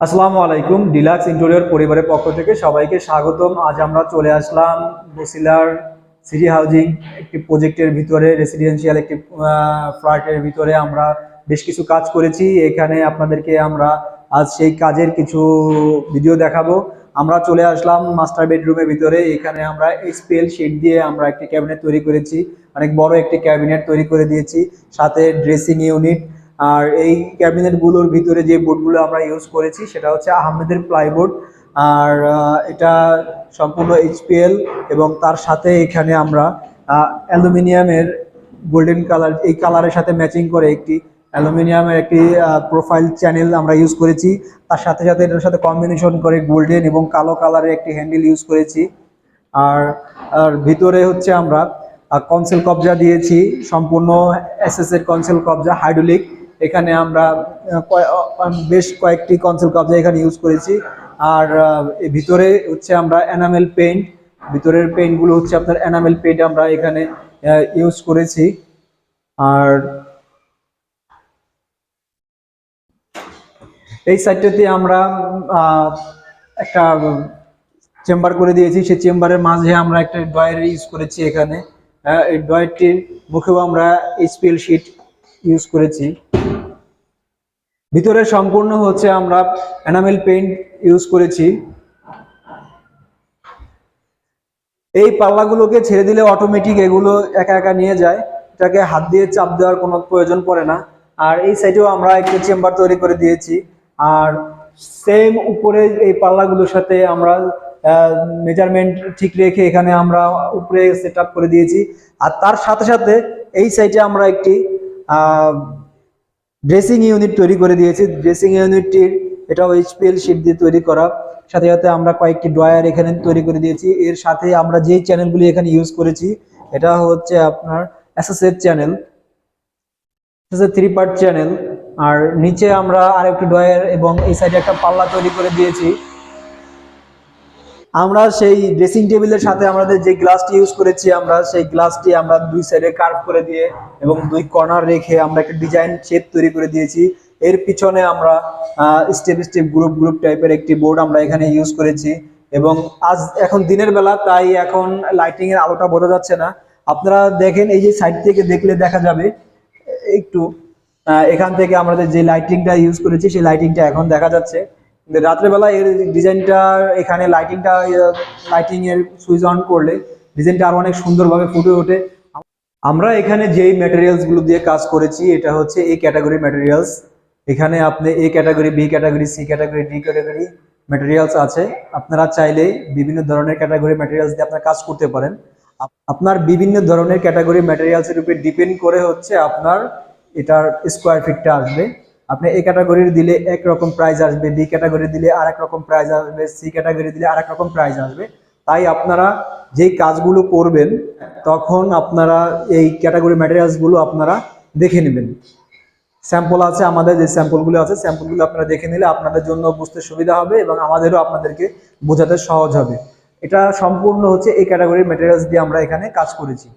আসসালামু আলাইকুম। Deluxe interior পরিবারের পক্ষ থেকে সবাইকে স্বাগতম। আজ আমরা চলে আসলাম বসিলার সিটি হাউজিং একটি প্রজেক্টের ভিতরে, রেসিডেন্সিয়াল একটি ফ্ল্যাটের ভিতরে আমরা বেশ কিছু কাজ করেছি। এখানে আপনাদেরকে আমরা আজ সেই কাজের কিছু ভিডিও দেখাবো। আমরা চলে আসলাম মাস্টার বেডরুমের ভিতরে। এখানে আমরা এসপিএল শীট দিয়ে আমরা একটি ক্যাবিনেট তৈরি করেছি, অনেক বড় একটি ক্যাবিনেট তৈরি করে দিয়েছি, সাথে ড্রেসিং ইউনিট। আর এই ক্যাবিনেট গুলোর ভিতরে যে বোর্ডগুলো আমরা ইউজ করেছি সেটা হচ্ছে আহমেদের প্লাইবোর্ড। আর এটা সম্পূর্ণ এইচপিএল এবং তার সাথে এখানে আমরা অ্যালুমিনিয়ামের গোল্ডেন কালার, এই কালারের সাথে ম্যাচিং করে একটি অ্যালুমিনিয়ামের একটি প্রোফাইল চ্যানেল আমরা ইউজ করেছি। তার সাথে সাথে এটার সাথে কম্বিনেশন করে গোল্ডেন এবং কালো কালারের একটি হ্যান্ডেল ইউজ করেছি। আর ভিতরে হচ্ছে আমরা কনসোল কবজা দিয়েছি, সম্পূর্ণ এসএস এর কনসোল কবজা হাইড্রোলিক। এখানে আমরা বেশ কয়েকটি কনসোল কবজা এখানে ইউজ করেছি। আর ভিতরে হচ্ছে আমরা এনামেল পেইন্ট, ভিতরের পেইন্ট গুলো হচ্ছে আপনার এনামেল পেইন্ট আমরা এখানে ইউজ করেছি। আর এই সাইডটাতে আমরা একটা চেম্বার করে দিয়েছি। সেই চেম্বারের মাঝে আমরা একটা ড্রয়ার ইউজ করেছি। এখানে এই ড্রয়ারটির মুখেও আমরা এইচপিএল শীট ইউজ করেছি। ভিতরে সম্পূর্ণ হচ্ছে আমরা এনামেল পেইন্ট ইউজ করেছি। এই পাল্লাগুলোকে ছেড়ে দিলে অটোমেটিক এগুলো একা একা নিয়ে যায়, এটাকে হাত দিয়ে চাপ দেওয়ার কোনো প্রয়োজন পড়ে না। আর এই সাইডেও আমরা একটা চেম্বার তৈরি করে দিয়েছি। আর সেম উপরে এই পাল্লাগুলোর সাথে আমরা মেজারমেন্ট ঠিক রেখে এখানে আমরা উপরে সেট আপ করে দিয়েছি। আর তার সাথে সাথে এই সাইডে আমরা একটি ড্রেসিং ইউনিট তৈরি করে দিয়েছি। ড্রেসিং ইউনিটটির এটাও এইচপিএল শীট দিয়ে তৈরি করা। সাথে সাথে আমরা কয়েকটি ড্রয়ার এখানে তৈরি করে দিয়েছি। এর সাথে আমরা যেই চ্যানেলগুলি এখানে ইউজ করেছি এটা হচ্ছে আপনার এসএস এর চ্যানেল, এসএস 3 পার্ট চ্যানেল। আর নিচে আমরা আরেকটি ড্রয়ার এবং এই সাইডে একটা পাল্লা তৈরি করে দিয়েছি। আমরা সেই ড্রেসিং টেবিলের সাথে আমাদের যে গ্লাসটি ইউজ করেছি, আমরা সেই গ্লাসটি আমরা দুই সাইডে কার্ভ করে দিয়ে এবং দুই কর্নার রেখে আমরা একটা ডিজাইন শেপ তৈরি করে দিয়েছি। এর পিছনে আমরা স্টেপ স্টেপ গ্রুপ গ্রুপ টাইপের একটি বোর্ড আমরা এখানে ইউজ করেছি। এবং আজ এখন দিনের বেলা, তাই এখন লাইটিং এর আলোটা বোঝা যাচ্ছে না। আপনারা দেখেন, এই যে সাইড থেকে দেখলে দেখা যাবে একটু, এখান থেকে আমাদের যে লাইটিংটা ইউজ করেছি সেই লাইটিংটা এখন দেখা যাচ্ছে। রাত্রেবেলা এর ডিজাইনটা, এখানে লাইটিং এর সুইচ অন করলে ডিজাইনটা আরো অনেক সুন্দরভাবে ফুটে ওঠে। আমরা এখানে যেই ম্যাটেরিয়ালস গুলো দিয়ে কাজ করেছি এটা হচ্ছে এই ক্যাটাগরি ম্যাটেরিয়ালস। এখানে আপনি A category, B category, C category, D category materials আছে। আপনারা চাইলে বিভিন্ন ধরনের ক্যাটাগরি ম্যাটেরিয়ালস দিয়ে আপনারা কাজ করতে পারেন। আপনার বিভিন্ন ধরনের ক্যাটাগরি ম্যাটেরিয়ালস এর উপর ডিপেন্ড করে হচ্ছে আপনার এটার স্কোয়ার ফিটটা আসবে। আপনি এ ক্যাটাগরির দিলে একরকম প্রাইস আসবে, বি ক্যাটাগরি দিলে আরেক রকম প্রাইস আসবে, সি ক্যাটাগরি দিলে আরেক রকম প্রাইস আসবে। তাই আপনারা যেই কাজগুলো করবেন তখন আপনারা এই ক্যাটাগরি ম্যাটেরিয়ালস গুলো আপনারা দেখে নেবেন। স্যাম্পল আছে আমাদের, যে স্যাম্পলগুলো আছে স্যাম্পলগুলো আপনারা দেখে নিলে আপনাদের জন্য বুঝতে সুবিধা হবে এবং আমাদেরও আপনাদেরকে বোঝাতে সহজ হবে। এটা সম্পূর্ণ হচ্ছে এই ক্যাটাগরি ম্যাটেরিয়ালস দিয়ে আমরা এখানে কাজ করেছি।